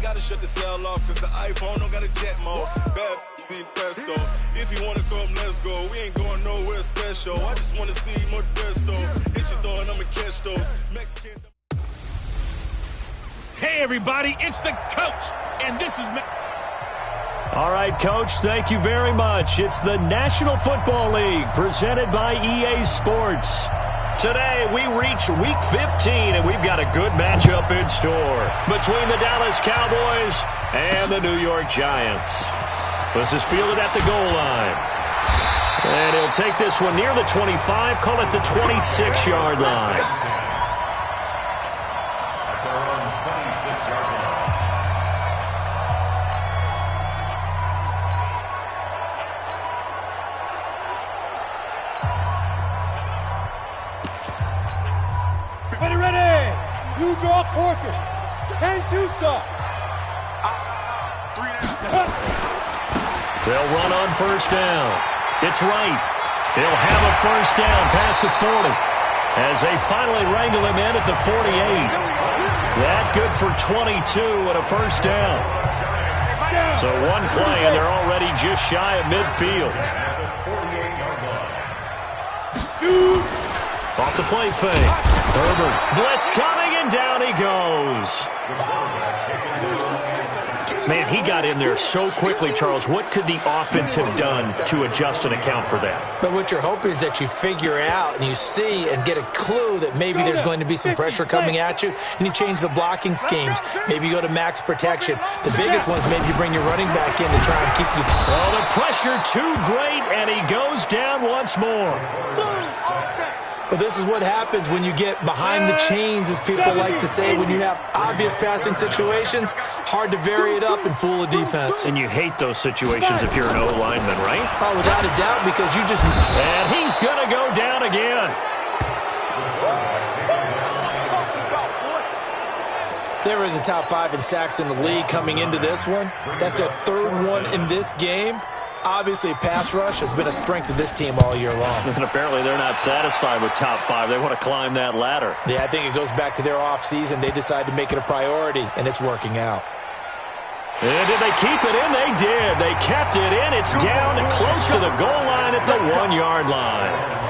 gotta shut the cell off, cause the iPhone don't got a jet mode. Bad be pesto. If you wanna come, let's go. We ain't going nowhere special. I just wanna see more Modesto. Hit your throw and I'ma catch those. Mexican. Hey, everybody, it's the coach, and this is... All right, Coach, thank you very much. It's the National Football League presented by EA Sports. Today, we reach Week 15, and we've got a good matchup in store between the Dallas Cowboys and the New York Giants. This is fielded at the goal line. And he'll take this one near the 25, call it the 26-yard line. You draw Corker. 10-2 stop. They'll run on first down. It's right. He'll have a first down past the 40 as they finally wrangle him in at the 48. That good for 22 and a first down. So one play and they're already just shy of midfield. Off the play fake. Herbert. Blitz coming, and down he goes. Man, he got in there so quickly, Charles. What could the offense have done to adjust and account for that? But what you're hoping is that you figure out and you see and get a clue that maybe there's going to be some pressure coming at you, and you change the blocking schemes. Maybe you go to max protection. The biggest ones, maybe you bring your running back in to try and keep you. Oh, the pressure too great, and he goes down once more. Well, this is what happens when you get behind the chains, as people like to say. When you have obvious passing situations, hard to vary it up and fool a defense. And you hate those situations if you're an O-lineman, right? Oh, without a doubt, because you just... And he's going to go down again. They were in the top 5 in sacks in the league coming into this one. That's their third one in this game. Obviously, pass rush has been a strength of this team all year long. And apparently they're not satisfied with top 5. They want to climb that ladder. Yeah, I think it goes back to their offseason. They decided to make it a priority, and it's working out. And did they keep it in? They did. They kept it in. It's down close to the goal line at the 1-yard line.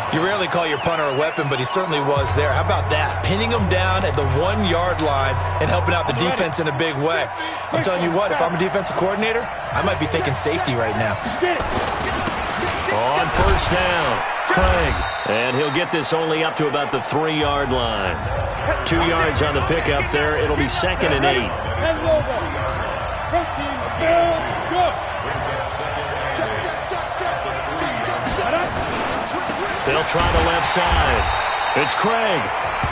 You rarely call your punter a weapon, but he certainly was there. How about that? Pinning him down at the 1-yard line and helping out the defense in a big way. I'm telling you what, if I'm a defensive coordinator, I might be thinking safety right now. On first down, Craig. And he'll get this only up to about the 3-yard line. 2 yards on the pickup there. It'll be 2nd and 8. They'll try the left side. It's Craig.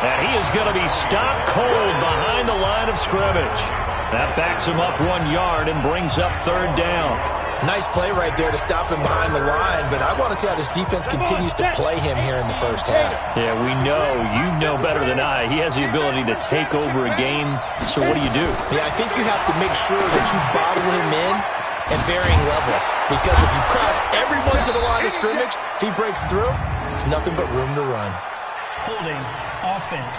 And he is going to be stopped cold behind the line of scrimmage. That backs him up 1 yard and brings up 3rd down. Nice play right there to stop him behind the line, but I want to see how this defense continues to play him here in the first half. Yeah, we know. You know better than I. He has the ability to take over a game. So what do you do? Yeah, I think you have to make sure that you bottle him in at varying levels. Because if you crowd everyone to the line of scrimmage, if he breaks through, there's nothing but room to run. Holding offense.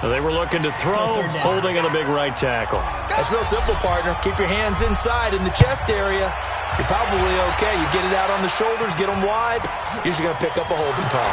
So they were looking to throw, holding on a big right tackle. That's real simple, partner. Keep your hands inside in the chest area. You're probably okay. You get it out on the shoulders, get them wide. Usually going to pick up a holding call.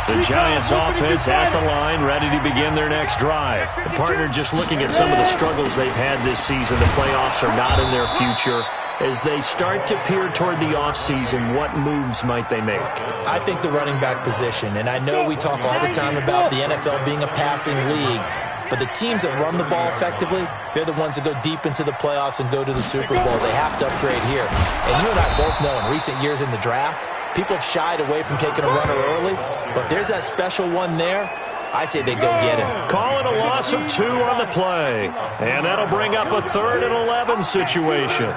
The Giants offense at the line, ready to begin their next drive. The partner just looking at some of the struggles they've had this season. The playoffs are not in their future. As they start to peer toward the offseason, what moves might they make? I think the running back position, and I know we talk all the time about the NFL being a passing league, but the teams that run the ball effectively, they're the ones that go deep into the playoffs and go to the Super Bowl. They have to upgrade here. And you and I both know in recent years in the draft, people have shied away from taking a runner early, but if there's that special one there, I say they go get him. Calling a loss of 2 on the play, and that'll bring up a 3rd and 11 situation.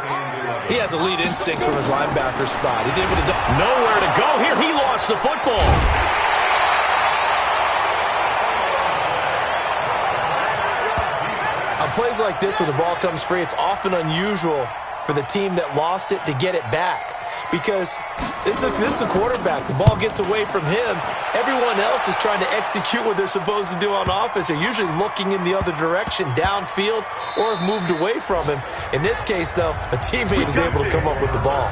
He has elite instincts from his linebacker spot. He's able to... Nowhere to go here. He lost the football. I'm plays like this when the ball comes free, it's often unusual for the team that lost it to get it back. Because this is the quarterback. The ball gets away from him. Everyone else is trying to execute what they're supposed to do on offense. They're usually looking in the other direction, downfield, or have moved away from him. In this case, though, a teammate is able to come up with the ball.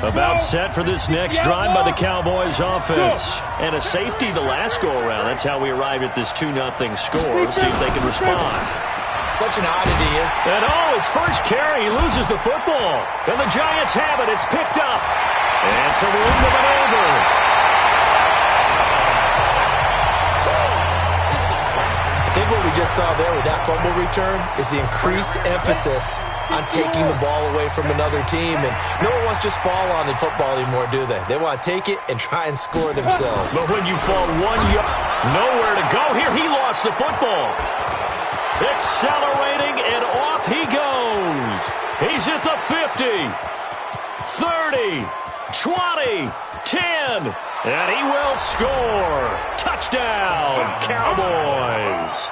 About set for this next drive by the Cowboys offense. And a safety the last go-around. That's how we arrived at this 2-0 score. See if they can respond. Such an oddity is. And his first carry, he loses the football. And the Giants have it. It's picked up. And some room to maneuver. I think what we just saw there with that fumble return is the increased emphasis on taking the ball away from another team. And no one wants to just fall on in football anymore, do they? They want to take it and try and score themselves. But when you fall 1 yard, nowhere to go. Here, he lost the football. Accelerating, and off he goes. He's at the 50, 30, 20, 10, and he will score. Touchdown, Cowboys.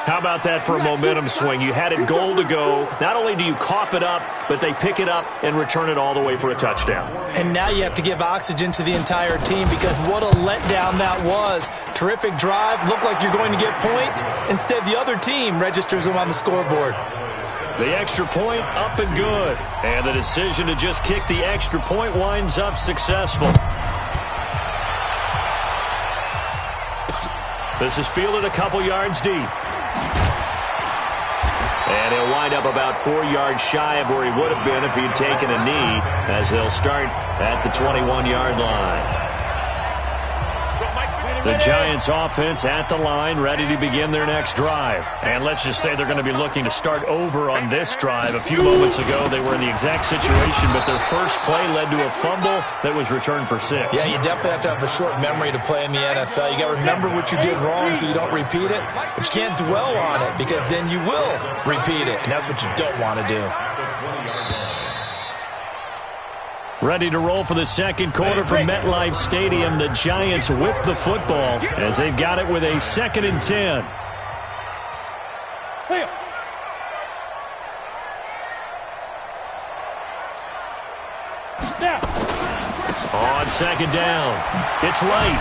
How about that for a momentum swing? You had it goal to go. Not only do you cough it up, but they pick it up and return it all the way for a touchdown. And now you have to give oxygen to the entire team because what a letdown that was. Terrific drive. Looked like you're going to get points. Instead, the other team registers them on the scoreboard. The extra point up and good. And the decision to just kick the extra point winds up successful. This is fielded a couple yards deep. And he'll wind up about 4 yards shy of where he would have been if he'd taken a knee, as they'll start at the 21-yard line. The Giants offense at the line, ready to begin their next drive. And let's just say they're going to be looking to start over on this drive. A few moments ago, they were in the exact situation, but their first play led to a fumble that was returned for 6. Yeah, you definitely have to have a short memory to play in the NFL. You got to remember what you did wrong so you don't repeat it, but you can't dwell on it because then you will repeat it, and that's what you don't want to do. Ready to roll for the second quarter from MetLife Stadium. The Giants whip the football as they've got it with a 2nd and 10. On second down, it's Wright.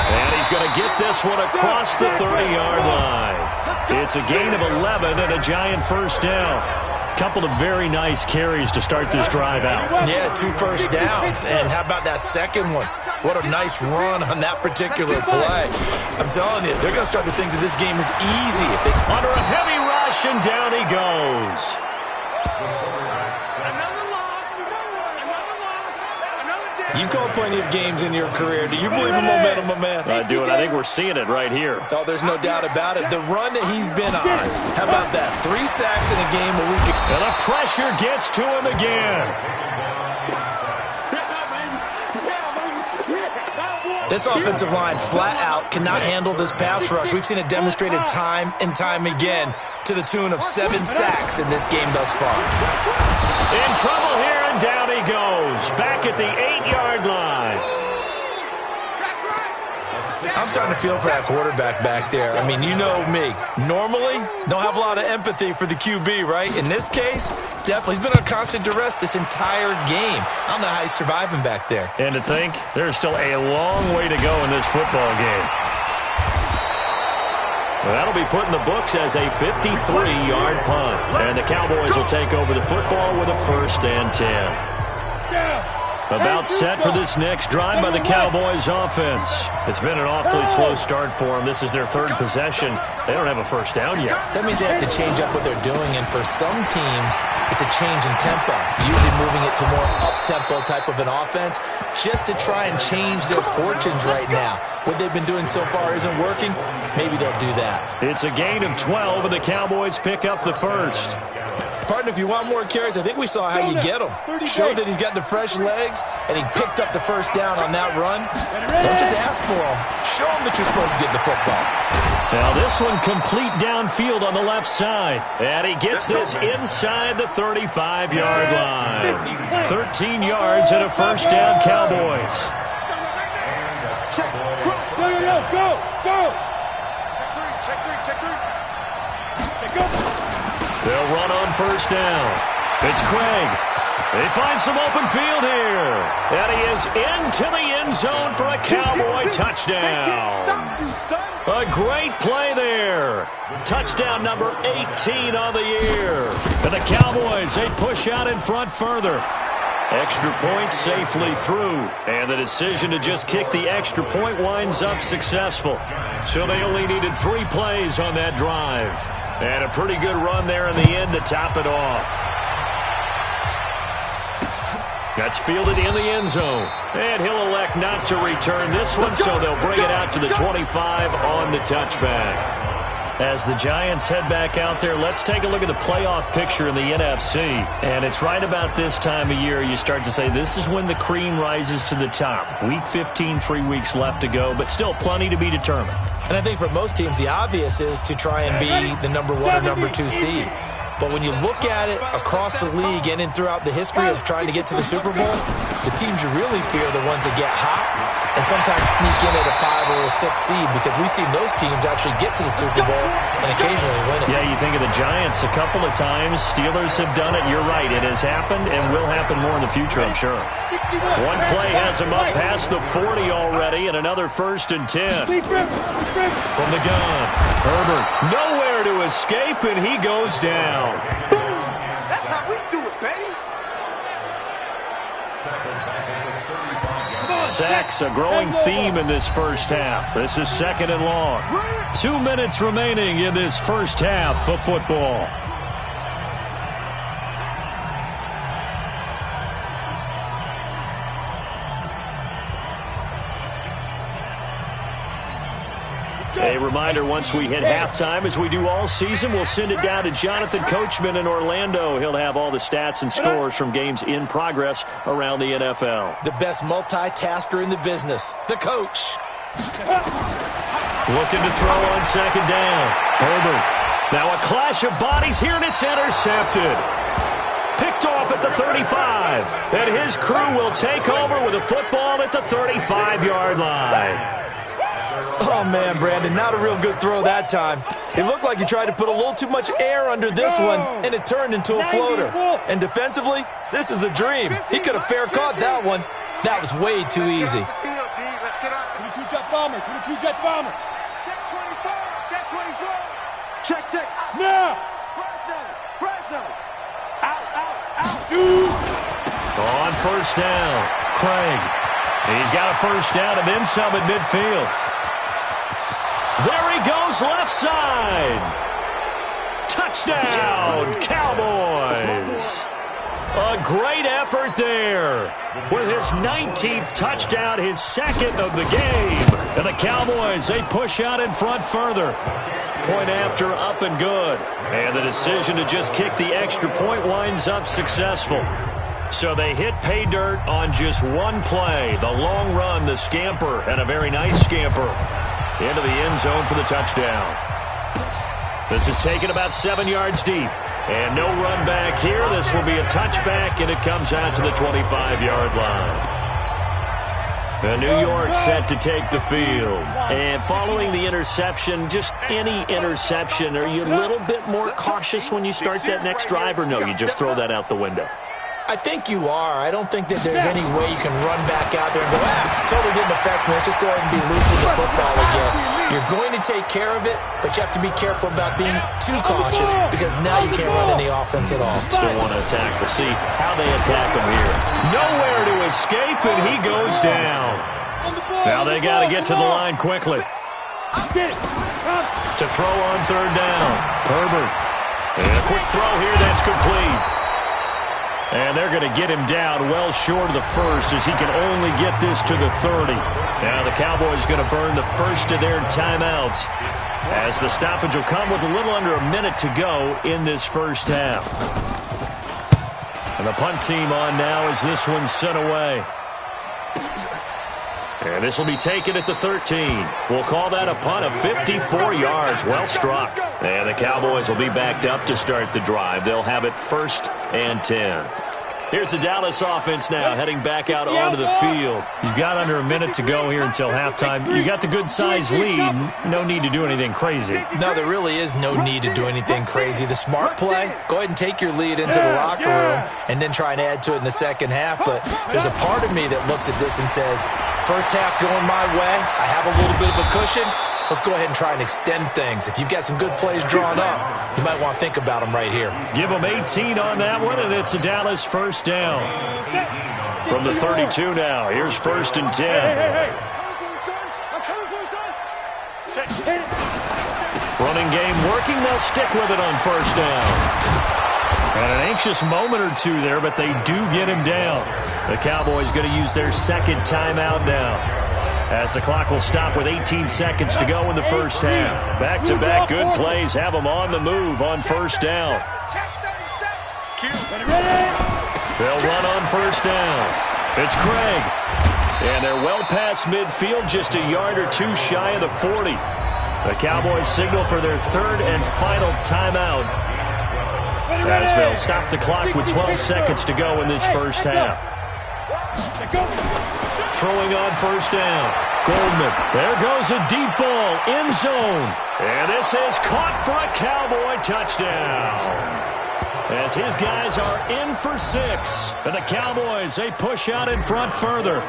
And he's going to get this one across the 30-yard line. It's a gain of 11 and a Giant first down. Couple of very nice carries to start this drive out. Yeah, 2 first downs. And how about that second one? What a nice run on that particular play. I'm telling you, they're going to start to think that this game is easy. If they... Under a heavy rush, and down he goes. You've called plenty of games in your career. Do you believe in momentum, my man? I do, and I think we're seeing it right here. Oh, there's no doubt about it. The run that he's been on. How about that? 3 sacks in a game a week. And the pressure gets to him again. This offensive line flat out cannot handle this pass rush. We've seen it demonstrated time and time again to the tune of 7 sacks in this game thus far. In trouble here, and down he goes. Back at the 8-yard line. I'm starting to feel for that quarterback back there. I mean, you know me. Normally, don't have a lot of empathy for the QB, right? In this case, definitely. He's been on constant duress this entire game. I don't know how he's surviving back there. And to think, there's still a long way to go in this football game. Well, that'll be put in the books as a 53-yard punt. And the Cowboys will take over the football with a 1st and 10. About set for this next drive by the Cowboys offense. It's been an awfully slow start for them. This is their 3rd possession. They don't have a first down yet. So that means they have to change up what they're doing, and for some teams, it's a change in tempo, usually moving it to more up-tempo type of an offense just to try and change their fortunes right now. What they've been doing so far isn't working. Maybe they'll do that. It's a gain of 12, and the Cowboys pick up the first. Partner, if you want more carries, I think we saw how you get them. Showed that he's got the fresh legs, and he picked up the first down on that run. Don't just ask for them. Show them that you're supposed to get the football. Now this one complete downfield on the left side. And he gets this inside the 35-yard line. 13 yards and a first down, Cowboys. Go. They'll run on first down. It's Craig. They find some open field here. And he is into the end zone for a Cowboy touchdown. A great play there. Touchdown number 18 on the year. And the Cowboys, they push out in front further. Extra point safely through. And the decision to just kick the extra point winds up successful. So they only needed 3 plays on that drive. And a pretty good run there in the end to top it off. That's fielded in the end zone. And he'll elect not to return this one, so they'll bring it out to the 25 on the touchback. As the Giants head back out there, let's take a look at the playoff picture in the NFC. And it's right about this time of year you start to say this is when the cream rises to the top. Week 15, 3 weeks left to go, but still plenty to be determined. And I think for most teams, the obvious is to try and be the number 1 or number 2 seed. But when you look at it across the league and throughout the history of trying to get to the Super Bowl, the teams you really fear are the ones that get hot and sometimes sneak in at a 5 or a 6 seed, because we've seen those teams actually get to the Super Bowl and occasionally win it. Yeah, you think of the Giants a couple of times. Steelers have done it. You're right. It has happened and will happen more in the future, I'm sure. One play has him up past the 40 already, and another 1st and 10. From the gun, Herbert nowhere to escape, and he goes down. That's how we do it, baby. Sacks, a growing theme in this first half. This is 2nd and long. 2 minutes remaining in this first half of football. A reminder, once we hit halftime, as we do all season, we'll send it down to Jonathan Coachman in Orlando. He'll have all the stats and scores from games in progress around the NFL. The best multitasker in the business, the coach. Looking to throw on 2nd down. Herbert. Now a clash of bodies here, and it's intercepted. Picked off at the 35. And his crew will take over with a football at the 35-yard line. Oh, man, Brandon, not a real good throw that time. It looked like he tried to put a little too much air under this one, and it turned into a floater. And defensively, this is a dream. He could have fair caught that one. That was way too easy. Jet bomber. Check 24. Check. Now. Fresno. Out. Shoot. On first down, Craig. He's got a first down and then some at midfield. There he goes, left side. Touchdown, Cowboys. A great effort there. With his 19th touchdown, his 2nd of the game. And the Cowboys, they push out in front further. Point after, up and good. And the decision to just kick the extra point winds up successful. So they hit pay dirt on just one play. The long run, the scamper, and a very nice scamper into the end zone for the touchdown. This is taken about 7 yards deep. And no run back here. This will be a touchback, and it comes out to the 25-yard line. And New York set to take the field. And following the interception, just any interception, are you a little bit more cautious when you start that next drive, or no, you just throw that out the window? I think you are. I don't think that there's any way you can run back out there and go, totally didn't affect me. Let's just go ahead and be loose with the football again. You're going to take care of it, but you have to be careful about being too cautious, because now you can't run any offense at all. Still want to attack. We'll see how they attack him here. Nowhere to escape, and he goes down. Now they got to get to the line quickly. To throw on 3rd down. Herbert. And a quick throw here that's complete. And they're going to get him down well short of the 1st, as he can only get this to the 30. Now the Cowboys going to burn the first of their timeouts, as the stoppage will come with a little under a minute to go in this first half. And the punt team on now as this one's sent away. And this will be taken at the 13. We'll call that a punt of 54 yards. Well struck. And the Cowboys will be backed up to start the drive. They'll have it 1st and 10. Here's the Dallas offense now heading back out onto the field. You've got under a minute to go here until halftime. You got the good-sized lead. No need to do anything crazy. No, there really is no need to do anything crazy. The smart play, go ahead and take your lead into the locker room and then try and add to it in the second half. But there's a part of me that looks at this and says, first half going my way, I have a little bit of a cushion. Let's go ahead and try and extend things. If you've got some good plays drawn up, you might want to think about them right here. Give them 18 on that one, and it's a Dallas first down. From the 32 now, here's 1st and 10. Running game working, they'll stick with it on 1st down. And an anxious moment or two there, but they do get him down. The Cowboys going to use their 2nd timeout now, as the clock will stop with 18 seconds to go in the first half. Back-to-back good plays have them on the move on 1st down. They'll run on 1st down. It's Craig. And they're well past midfield, just a yard or two shy of the 40. The Cowboys signal for their 3rd and final timeout, as they'll stop the clock with 12 seconds to go in this first half. Throwing on 1st down. Goldman. There goes a deep ball. End zone. And this is caught for a Cowboy touchdown, as his guys are in for 6. And the Cowboys, they push out in front further.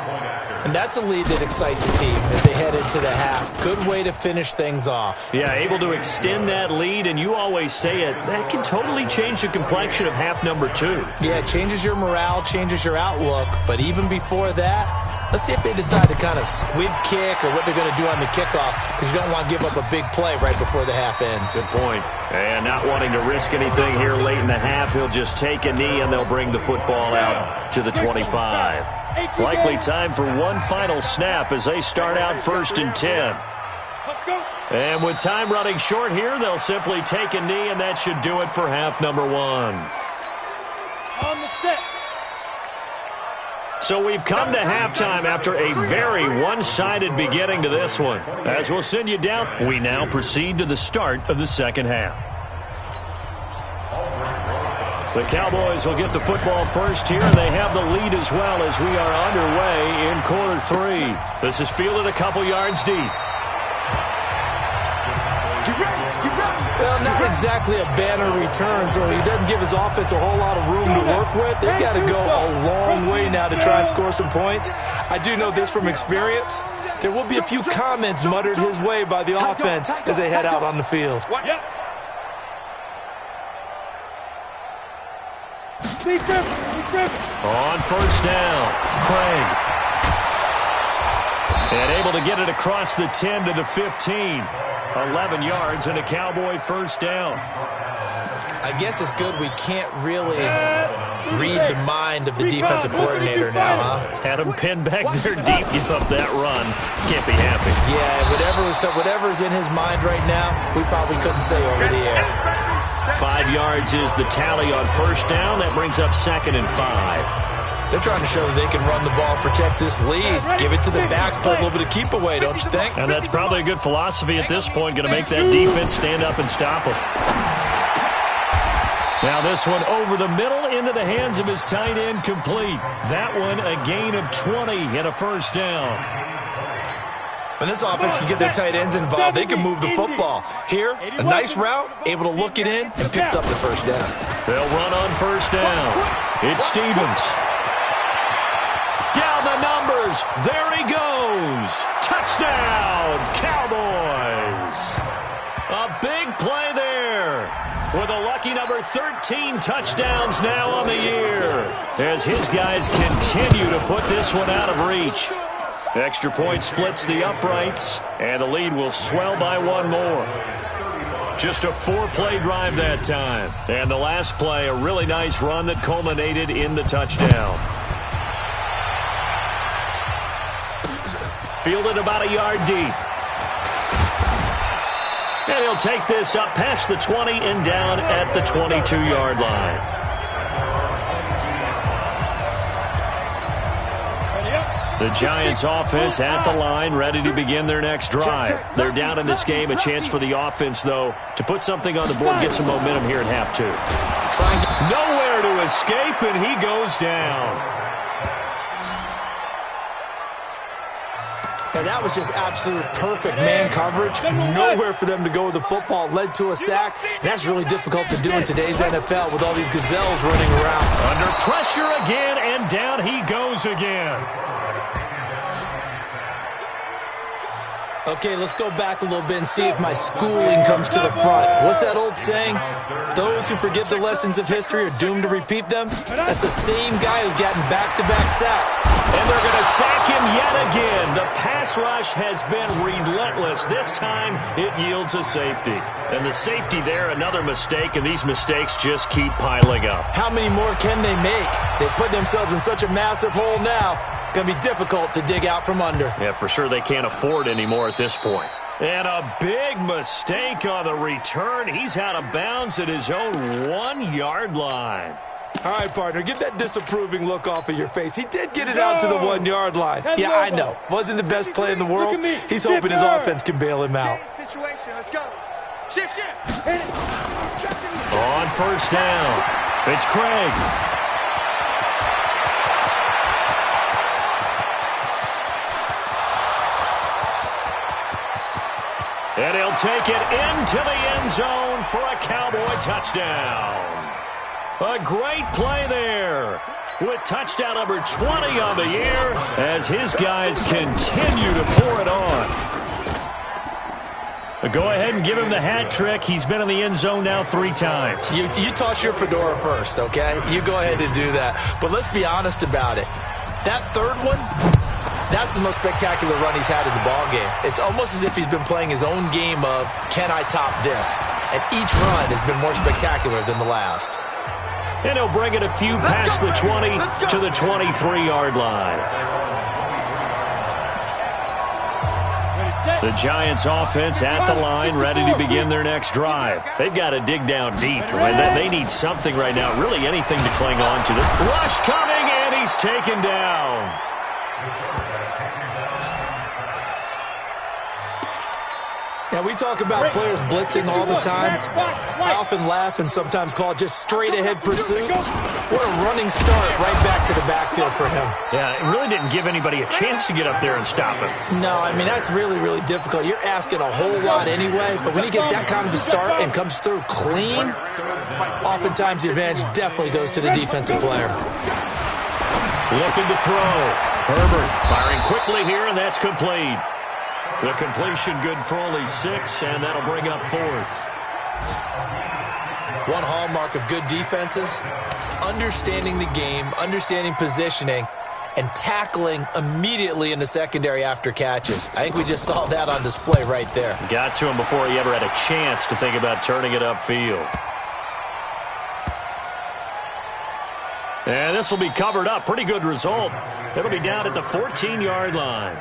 And that's a lead that excites a team as they head into the half. Good way to finish things off. Yeah, able to extend that lead, and you always say it, that can totally change the complexion of half number 2. Yeah, it changes your morale, changes your outlook. But even before that, let's see if they decide to kind of squib kick or what they're going to do on the kickoff, because you don't want to give up a big play right before the half ends. Good point. And not wanting to risk anything here late in the half, he'll just take a knee and they'll bring the football out to the 25. Likely time for one final snap as they start out 1st and 10. And with time running short here, they'll simply take a knee, and that should do it for half number 1. On the set. So we've come to halftime after a very one-sided beginning to this one. As we'll send you down, we now proceed to the start of the second half. The Cowboys will get the football first here, and they have the lead as well as we are underway in quarter 3. This is fielded a couple yards deep. Well, not exactly a banner return, so he doesn't give his offense a whole lot of room to work with. They've got to go a long way now to try and score some points. I do know this from experience. There will be a few comments muttered his way by the offense as they head out on the field. On 1st down, Craig. And able to get it across the 10 to the 15. 11 yards and a Cowboy first down. I guess it's good we can't really read the mind of the defensive coordinator now, huh? Had him pinned back there deep, give up that run. Can't be happy. Yeah, whatever's in his mind right now, we probably couldn't say over the air. 5 yards is the tally on 1st down. That brings up 2nd and 5. They're trying to show that they can run the ball, protect this lead, give it to the backs, play a little bit of keep away, don't you think? And that's probably a good philosophy at this point, going to make that defense stand up and stop them. Now this one over the middle into the hands of his tight end, complete. That one a gain of 20 and a first down. When this offense can get their tight ends involved, they can move the football. Here, a nice route, able to look it in, and picks up the first down. They'll run on 1st down. It's Stevens. Down the numbers. There he goes. Touchdown, Cowboys. A big play there, with a lucky number 13 touchdowns now on the year, as his guys continue to put this one out of reach. Extra point splits the uprights, and the lead will swell by one more. Just a 4-play drive that time. And the last play, a really nice run that culminated in the touchdown. Fielded about a yard deep. And he'll take this up past the 20 and down at the 22-yard line. The The Giants offense at the line, ready to begin their next drive. They're down in this game. A chance for the offense, though, to put something on the board, get some momentum here at half two. Nowhere to escape, and he goes down. And that was just absolute perfect man coverage. Nowhere for them to go with the football. Led to a sack. And that's really difficult to do in today's NFL with all these gazelles running around. Under pressure again, and down he goes again. Okay, let's go back a little bit and see if my schooling comes to the front. What's that old saying? Those who forget the lessons of history are doomed to repeat them. That's the same guy who's gotten back-to-back sacks. And they're going to sack him yet again. The pass rush has been relentless. This time, it yields a safety. And the safety there, another mistake, and these mistakes just keep piling up. How many more can they make? They put themselves in such a massive hole now. Going to be difficult to dig out from under. Yeah, for sure they can't afford anymore at this point. And a big mistake on the return. He's out of bounds at his own 1-yard line. All right, partner, get that disapproving look off of your face. He did get it out to the 1-yard line. Yeah, I know. Wasn't the best play in the world. He's hoping his offense can bail him out. Let's go. Shift. On first down, it's Craig. And he'll take it into the end zone for a Cowboy touchdown. A great play there with touchdown number 20 on the year as his guys continue to pour it on. Go ahead and give him the hat trick. He's been in the end zone now 3 times. You toss your fedora first, okay? You go ahead and do that. But let's be honest about it. That third one, that's the most spectacular run he's had in the ballgame. It's almost as if he's been playing his own game of, can I top this? And each run has been more spectacular than the last. And he'll bring it a few past the 20 to the 23-yard line. The Giants offense at the line, ready to begin their next drive. They've got to dig down deep. They need something right now, really anything to cling on to. The rush coming, and he's taken down. Now, we talk about players blitzing all the time. I often laugh and sometimes call it just straight-ahead pursuit. What a running start right back to the backfield for him. Yeah, it really didn't give anybody a chance to get up there and stop him. No, I mean, that's really, really difficult. You're asking a whole lot anyway, but when he gets that kind of a start and comes through clean, oftentimes the advantage definitely goes to the defensive player. Looking to throw. Herbert firing quickly here, and that's complete. The completion good for only 6, and that'll bring up 4th. One hallmark of good defenses is understanding the game, understanding positioning, and tackling immediately in the secondary after catches. I think we just saw that on display right there. Got to him before he ever had a chance to think about turning it upfield. And this will be covered up. Pretty good result. It'll be down at the 14-yard line.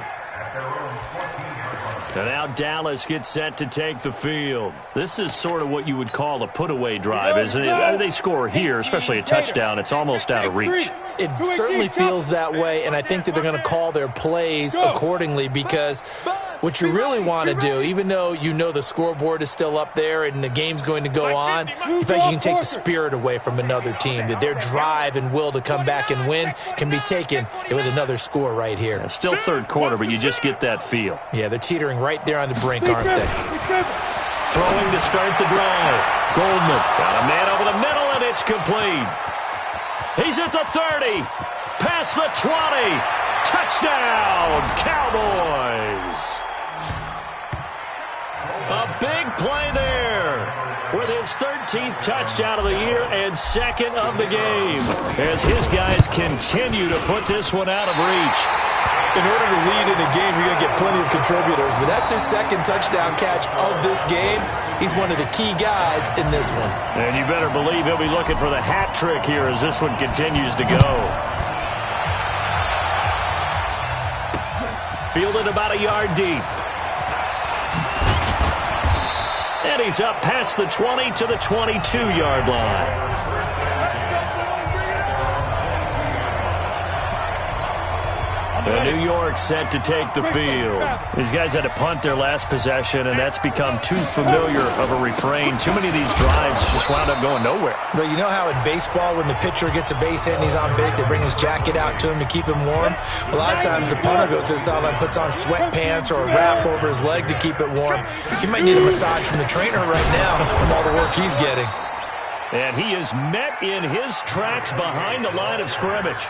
And now Dallas gets set to take the field. This is sort of what you would call a put-away drive, isn't it? They score here, especially a touchdown. It's almost out of reach. It certainly feels that way, and I think that they're going to call their plays accordingly because what you really want to do, even though you know the scoreboard is still up there and the game's going to go on, you think you can take the spirit away from another team, that their drive and will to come back and win can be taken with another score right here. Yeah, still third quarter, but you just get that feel. Yeah, they're teetering right there on the brink, aren't they? Throwing to start the drive. Goldman got a man over the middle, and it's complete. He's at the 30, past the 20. Touchdown, Cowboys. A big play there with his 13th touchdown of the year and 2nd of the game as his guys continue to put this one out of reach. In order to lead in a game, you're going to get plenty of contributors, but that's his 2nd touchdown catch of this game. He's one of the key guys in this one. And you better believe he'll be looking for the hat trick here as this one continues to go. Fielded about a yard deep. And he's up past the 20 to the 22-yard line. New York set to take the field. These guys had to punt their last possession, and that's become too familiar of a refrain. Too many of these drives just wound up going nowhere. Well, you know how in baseball, when the pitcher gets a base hit and he's on base, they bring his jacket out to him to keep him warm? A lot of times the punter goes to the sideline, puts on sweatpants or a wrap over his leg to keep it warm. He might need a massage from the trainer right now from all the work he's getting. And he is met in his tracks behind the line of scrimmage.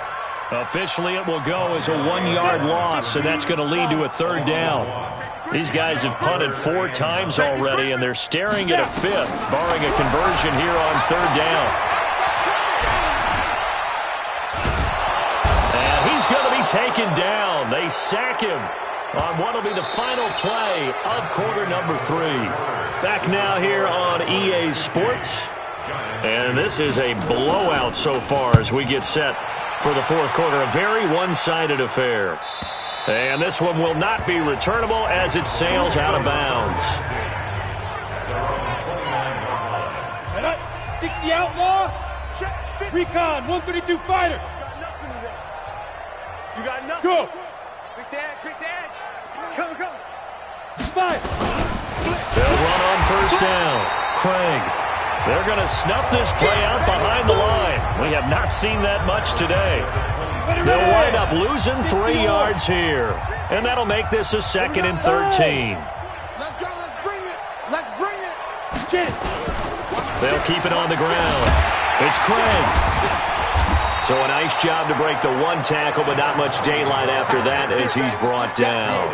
Officially, it will go as a 1-yard loss, and that's going to lead to a third down. These guys have punted 4 times already, and they're staring at a 5th, barring a conversion here on third down. And he's going to be taken down. They sack him on what will be the final play of quarter number 3. Back now here on EA Sports. And this is a blowout so far as we get set for the fourth quarter. A very one-sided affair. And this one will not be returnable as it sails out of bounds. 60 outlaw. Recon, 132 fighter. You got nothing. Go. Quick dash. Come. 5. They'll run on first down. Craig. They're going to snuff this play out behind the line. We have not seen that much today. They'll wind up losing 3 yards here. And that'll make this a 2nd and 13. Let's go. Let's bring it. They'll keep it on the ground. It's Craig. So a nice job to break the 1 tackle, but not much daylight after that as he's brought down.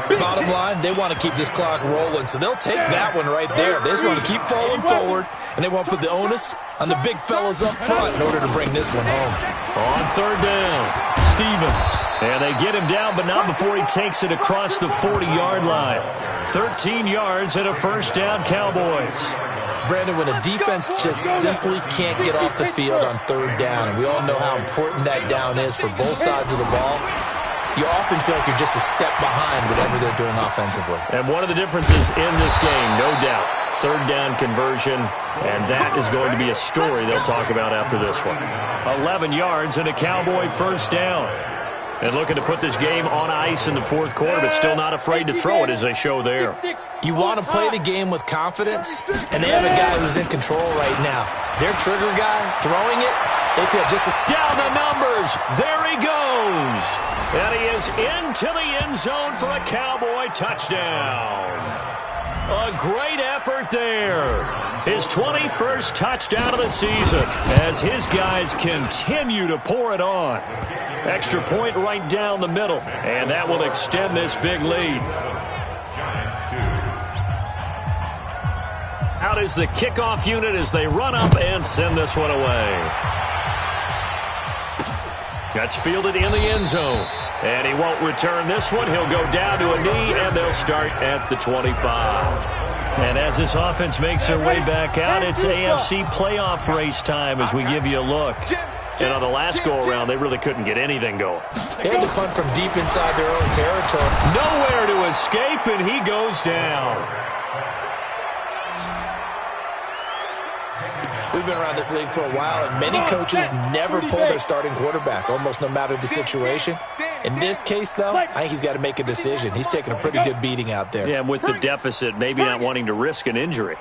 Bottom line, they want to keep this clock rolling, so they'll take that one right there. They just want to keep falling forward, and they want to put the onus on the big fellas up front in order to bring this one home. On third down, Stevens. And they get him down, but not before he takes it across the 40-yard line. 13 yards and a first down, Cowboys. Brandon, when a defense just simply can't get off the field on third down, and we all know how important that down is for both sides of the ball, you often feel like you're just a step behind whatever they're doing offensively. And one of the differences in this game, no doubt, third down conversion, and that is going to be a story they'll talk about after this one. 11 yards and a Cowboy first down. And looking to put this game on ice in the fourth quarter, but still not afraid to throw it as they show there. You want to play the game with confidence, and they have a guy who's in control right now. Their trigger guy, throwing it, they feel just as... Down the numbers. There he goes. And he is into the end zone for a Cowboy touchdown. A great effort there. His 21st touchdown of the season as his guys continue to pour it on. Extra point right down the middle, and that will extend this big lead. Out is the kickoff unit as they run up and send this one away. That's fielded in the end zone. And he won't return this one. He'll go down to a knee, and they'll start at the 25. And as this offense makes their way back out, it's AFC playoff race time as we give you a look. And on the last go-around, they really couldn't get anything going. They had to punt from deep inside their own territory. Nowhere to escape, and he goes down. We've been around this league for a while, and many coaches never pull their starting quarterback, almost no matter the situation. In this case, though, I think he's got to make a decision. He's taking a pretty good beating out there. Yeah, and with the deficit, maybe not wanting to risk an injury.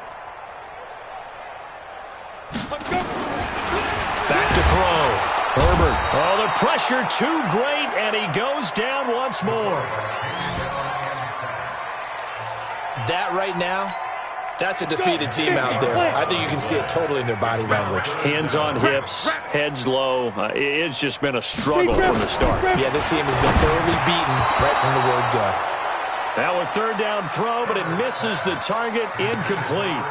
Back to throw. Herbert. Oh, the pressure too great, and he goes down once more. That right now, that's a defeated team out there. I think you can see it totally in their body language. Hands on hips, heads low. It's just been a struggle from the start. Yeah, this team has been thoroughly beaten right from the word go. Now a third down throw, but it misses the target, incomplete.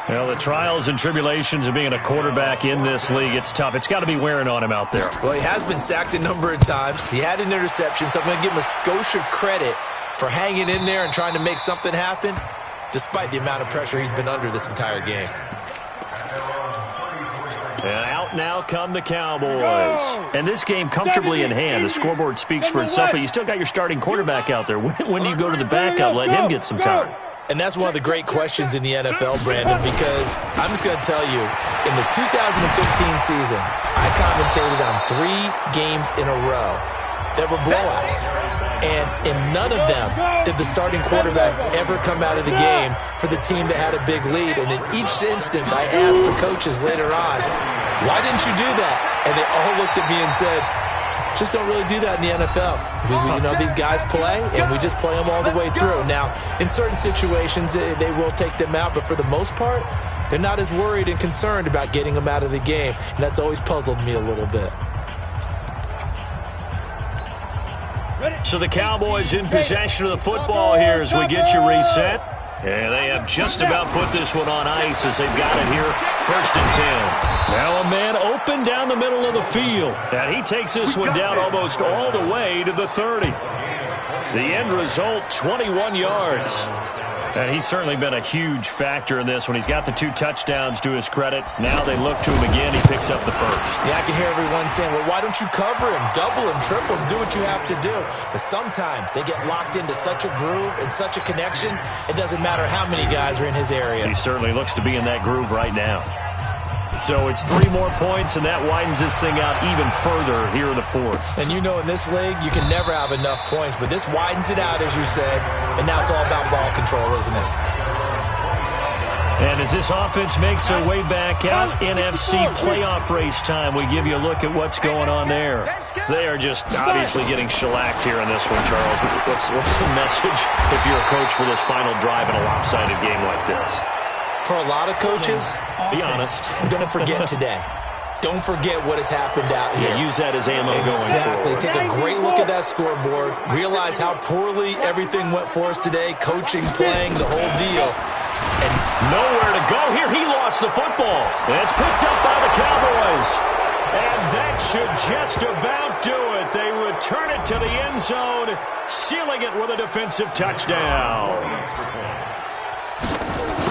Well, the trials and tribulations of being a quarterback in this league, it's tough. It's got to be wearing on him out there. Well, he has been sacked a number of times. He had an interception, so I'm going to give him a skosh of credit for hanging in there and trying to make something happen, despite the amount of pressure he's been under this entire game. And out now come the Cowboys. And this game comfortably in hand. The scoreboard speaks for itself, but you still got your starting quarterback out there. When do you go to the backup? Let him get some time. And that's one of the great questions in the NFL, Brandon, because I'm just going to tell you, in the 2015 season, I commentated on 3 games in a row that were blowouts. And in none of them did the starting quarterback ever come out of the game for the team that had a big lead. And in each instance, I asked the coaches later on, why didn't you do that? And they all looked at me and said, just don't really do that in the NFL. These guys play, and we just play them all the way through. Now, in certain situations, they will take them out, but for the most part, they're not as worried and concerned about getting them out of the game, and that's always puzzled me a little bit. So the Cowboys in possession of the football here as we get you reset. And they have just about put this one on ice as they've got it here, 1st and 10. Now a man open down the middle of the field. And he takes this one down almost all the way to the 30. The end result, 21 yards. And he's certainly been a huge factor in this when he's got the 2 touchdowns to his credit. Now they look to him again. He picks up the first. Yeah, I can hear everyone saying, well, why don't you cover him, double him, triple him, do what you have to do. But sometimes they get locked into such a groove and such a connection, it doesn't matter how many guys are in his area. He certainly looks to be in that groove right now. So it's 3 more points, and that widens this thing out even further here in the 4th. And in this league, you can never have enough points, but this widens it out, as you said, and now it's all about ball control, isn't it? And as this offense makes their way back out, NFC playoff race time, we give you a look at what's going on there. They are just obviously getting shellacked here in this one, Charles. What's the message if you're a coach for this final drive in a lopsided game like this? For a lot of coaches, be honest, don't forget today. Don't forget what has happened out here. Yeah, use that as ammo going forward. Exactly. Take a great look at that scoreboard. Realize how poorly everything went for us today. Coaching, playing, the whole deal. And nowhere to go here. He lost the football. And it's picked up by the Cowboys. And that should just about do it. They return it to the end zone, sealing it with a defensive touchdown.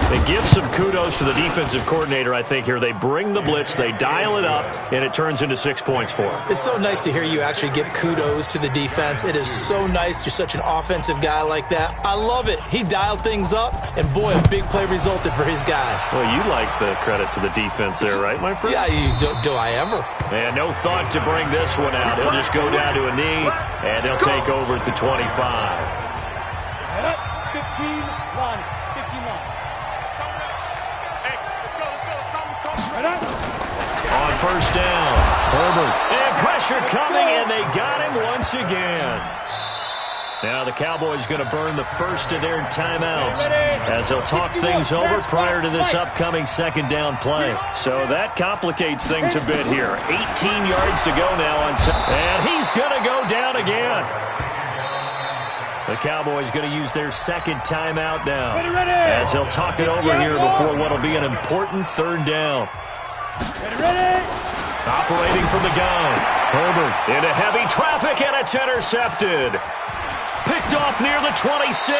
They give some kudos to the defensive coordinator, I think, here. They bring the blitz, they dial it up, and it turns into 6 points for them. It's so nice to hear you actually give kudos to the defense. It is so nice. You're such an offensive guy like that. I love it. He dialed things up, and boy, a big play resulted for his guys. Well, you like the credit to the defense there, right, my friend? Yeah, do I ever? And no thought to bring this one out. He'll just go down to a knee, and he'll take over at the 25. 15 line. 15 line. On 1st down, Herbert. And pressure coming, and they got him once again. Now the Cowboys going to burn the first of their timeouts as they'll talk things over prior to this upcoming 2nd down play. So that complicates things a bit here. 18 yards to go now on second. And he's going to go down again. The Cowboys going to use their 2nd timeout now as they'll talk it over here before what will be an important 3rd down. Operating from the gun. Herbert into heavy traffic, and it's intercepted. Picked off near the 26.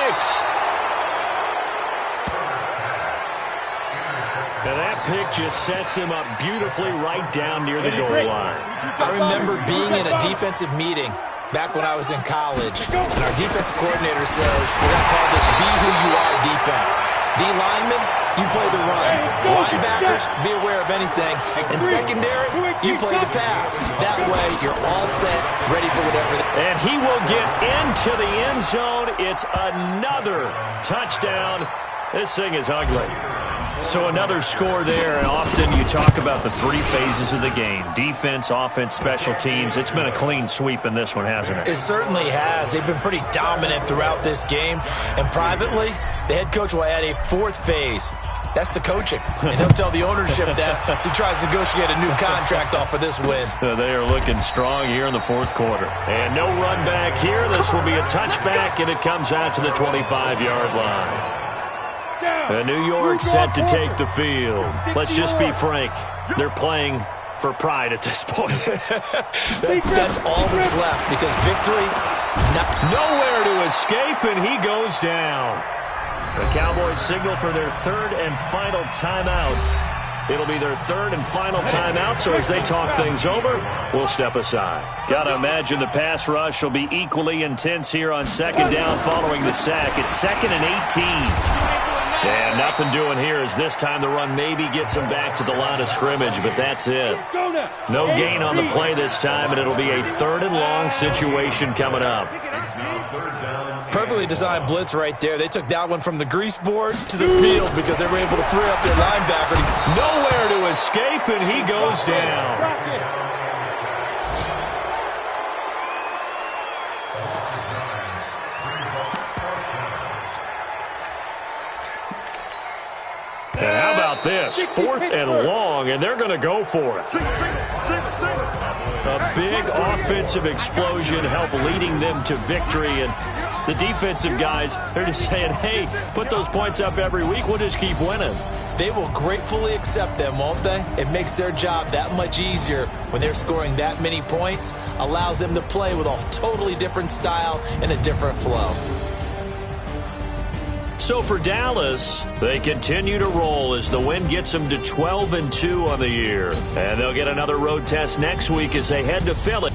And that pick just sets him up beautifully right down near the goal line. I remember being in a defensive meeting back when I was in college, and our defensive coordinator says, we're going to call this Be Who You Are defense. D-linemen, you play the run. Linebackers, be aware of anything. And secondary, you play the pass. That way, you're all set, ready for whatever. And he will get into the end zone. It's another touchdown. This thing is ugly. So another score there, and often you talk about the 3 phases of the game. Defense, offense, special teams. It's been a clean sweep in this one, hasn't it? It certainly has. They've been pretty dominant throughout this game. And privately, the head coach will add a 4th phase. That's the coaching. And he'll tell the ownership that as he tries to negotiate a new contract off of this win. They are looking strong here in the 4th quarter. And no run back here. This will be a touchback, and it comes out to the 25-yard line. New York set to take the field. Let's just be frank. They're playing for pride at this point. that's all that's left because victory. Nowhere to escape, and he goes down. The Cowboys signal for their 3rd and final timeout. It'll be their 3rd and final timeout, so as they talk things over, we'll step aside. Got to imagine the pass rush will be equally intense here on 2nd down following the sack. It's 2nd and 18. And nothing doing here as this time the run maybe gets him back to the line of scrimmage, but that's it. No gain on the play this time, and it'll be a 3rd and long situation coming up. Perfectly designed blitz right there. They took that one from the grease board to the field because they were able to free up their linebacker. Nowhere to escape, and he goes down. And how about this? 4th and long, and they're going to go for it. A big offensive explosion helped leading them to victory, and the defensive guys, they're just saying, hey, put those points up every week. We'll just keep winning. They will gratefully accept them, won't they? It makes their job that much easier when they're scoring that many points, allows them to play with a totally different style and a different flow. So for Dallas, they continue to roll as the win gets them to 12-2 on the year. And they'll get another road test next week as they head to Philly.